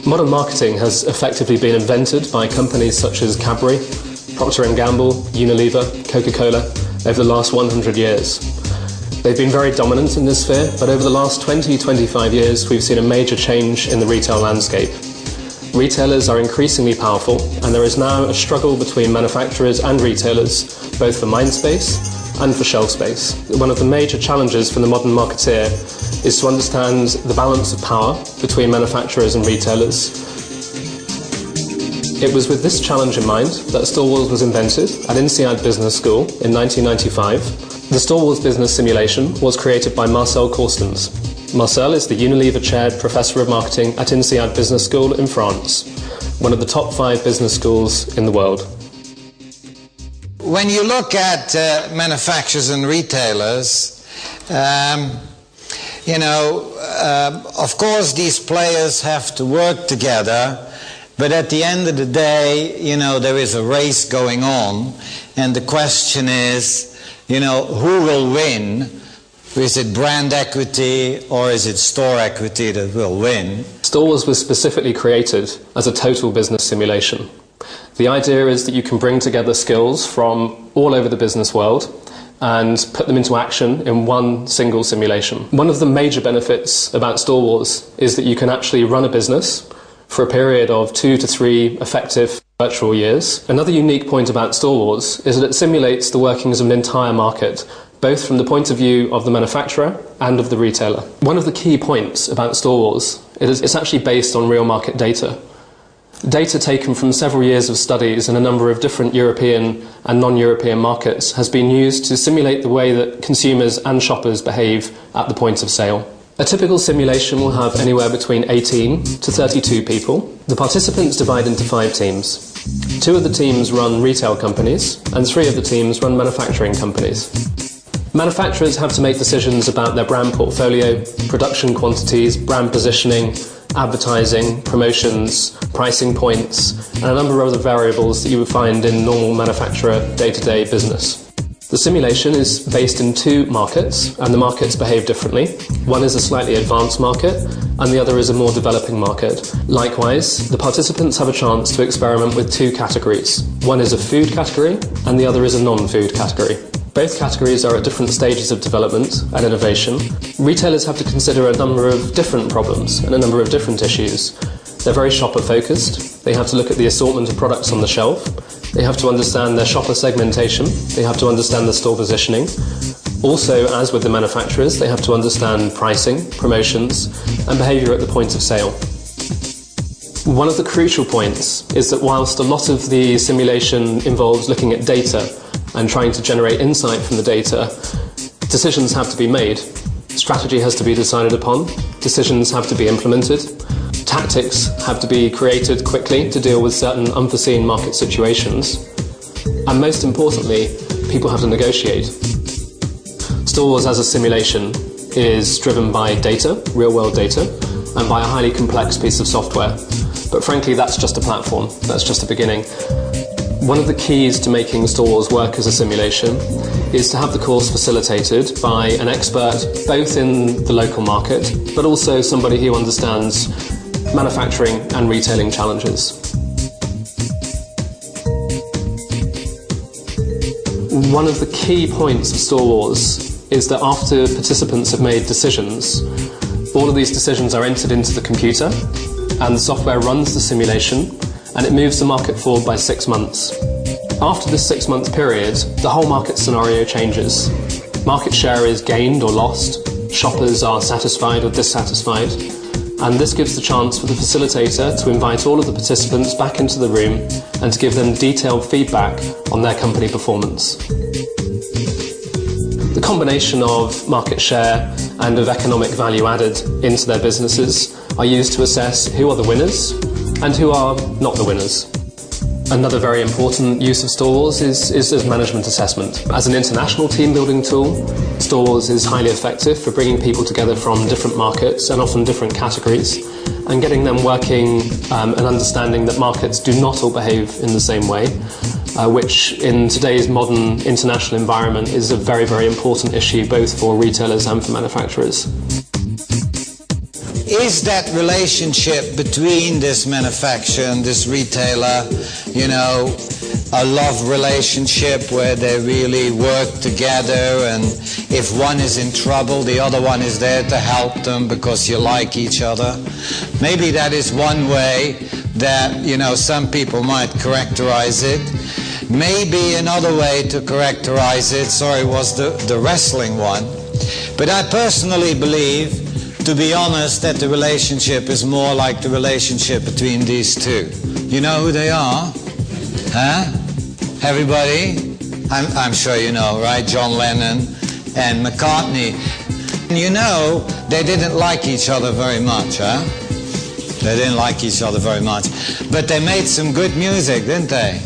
Modern marketing has effectively been invented by companies such as Cadbury, Procter & Gamble, Unilever, Coca-Cola over the last 100 years. They've been very dominant in this sphere, but over the last 20-25 years we've seen a major change in the retail landscape. Retailers are increasingly powerful, and there is now a struggle between manufacturers and retailers, both for mind space and for shelf space. One of the major challenges for the modern marketeer is to understand the balance of power between manufacturers and retailers. It was with this challenge in mind that Storewars was invented at INSEAD Business School in 1995. The Storewars business simulation was created by Marcel Corstens. Marcel is the Unilever-chaired Professor of Marketing at INSEAD Business School in France, one of the top 5 business schools in the world. When you look at manufacturers and retailers, of course these players have to work together, but at the end of the day, there is a race going on, and the question is, who will win? Is it brand equity or is it store equity that will win? Storewars was specifically created as a total business simulation. The idea is that you can bring together skills from all over the business world and put them into action in one single simulation. One of the major benefits about Storewars is that you can actually run a business for a period of 2 to 3 effective virtual years. Another unique point about Storewars is that it simulates the workings of an entire market, both from the point of view of the manufacturer and of the retailer. One of the key points about Storewars is it's actually based on real market data. Data taken from several years of studies in a number of different European and non-European markets has been used to simulate the way that consumers and shoppers behave at the point of sale. A typical simulation will have anywhere between 18 to 32 people. The participants divide into 5 teams. 2 of the teams run retail companies and 3 of the teams run manufacturing companies. Manufacturers have to make decisions about their brand portfolio, production quantities, brand positioning, advertising, promotions, pricing points, and a number of other variables that you would find in normal manufacturer day-to-day business. The simulation is based in 2 markets, and the markets behave differently. One is a slightly advanced market, and the other is a more developing market. Likewise, the participants have a chance to experiment with 2 categories. One is a food category, and the other is a non-food category. Both categories are at different stages of development and innovation. Retailers have to consider a number of different problems and a number of different issues. They're very shopper-focused. They have to look at the assortment of products on the shelf. They have to understand their shopper segmentation. They have to understand the store positioning. Also, as with the manufacturers, they have to understand pricing, promotions, and behaviour at the point of sale. One of the crucial points is that whilst a lot of the simulation involves looking at data and trying to generate insight from the data, decisions have to be made. Strategy has to be decided upon. Decisions have to be implemented. Tactics have to be created quickly to deal with certain unforeseen market situations. And most importantly, people have to negotiate. Storewars as a simulation is driven by data, real-world data, and by a highly complex piece of software. But frankly, that's just a platform. That's just a beginning. One of the keys to making Storewars work as a simulation is to have the course facilitated by an expert both in the local market, but also somebody who understands manufacturing and retailing challenges. One of the key points of Storewars is that after participants have made decisions, all of these decisions are entered into the computer, and the software runs the simulation, and it moves the market forward by 6 months. After this 6-month period, the whole market scenario changes. Market share is gained or lost, shoppers are satisfied or dissatisfied, and this gives the chance for the facilitator to invite all of the participants back into the room and to give them detailed feedback on their company performance. The combination of market share and of economic value added into their businesses are used to assess who are the winners and who are not the winners. Another very important use of Storewars is as management assessment. As an international team building tool, Storewars is highly effective for bringing people together from different markets and often different categories, and getting them working and understanding that markets do not all behave in the same way, which in today's modern international environment is a very, very important issue both for retailers and for manufacturers. is that relationship between this manufacturer and this retailer, you know, a love relationship where they really work together, and if one is in trouble, the other one is there to help them because you like each other? Maybe that is one way that, you know, some people might characterize it. Maybe another way to characterize it, was the wrestling one. But I personally believe, to be honest, that the relationship is more like the relationship between these two. You know who they are? Huh? Everybody? I'm sure you know, right? John Lennon and McCartney. You know, they didn't like each other very much, huh? They didn't like each other very much. But they made some good music, didn't they?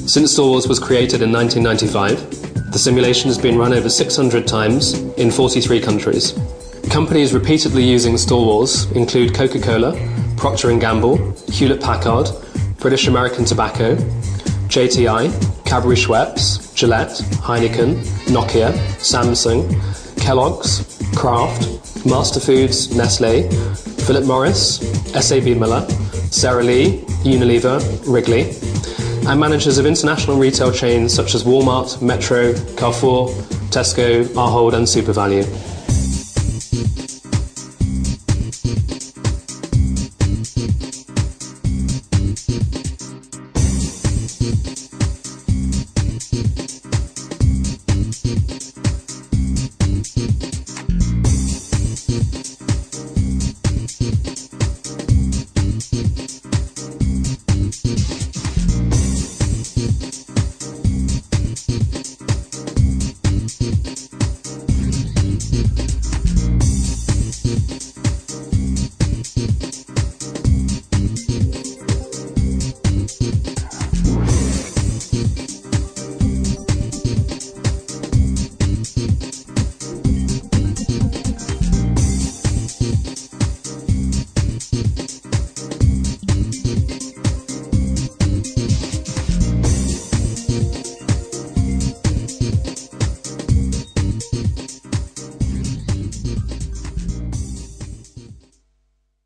Since Storewars was created in 1995, the simulation has been run over 600 times in 43 countries. Companies repeatedly using Storewars include Coca-Cola, Procter & Gamble, Hewlett-Packard, British American Tobacco, JTI, Cadbury Schweppes, Gillette, Heineken, Nokia, Samsung, Kellogg's, Kraft, Master Foods, Nestle, Philip Morris, SAB Miller, Sara Lee, Unilever, Wrigley, and managers of international retail chains such as Walmart, Metro, Carrefour, Tesco, Ahold and SuperValu.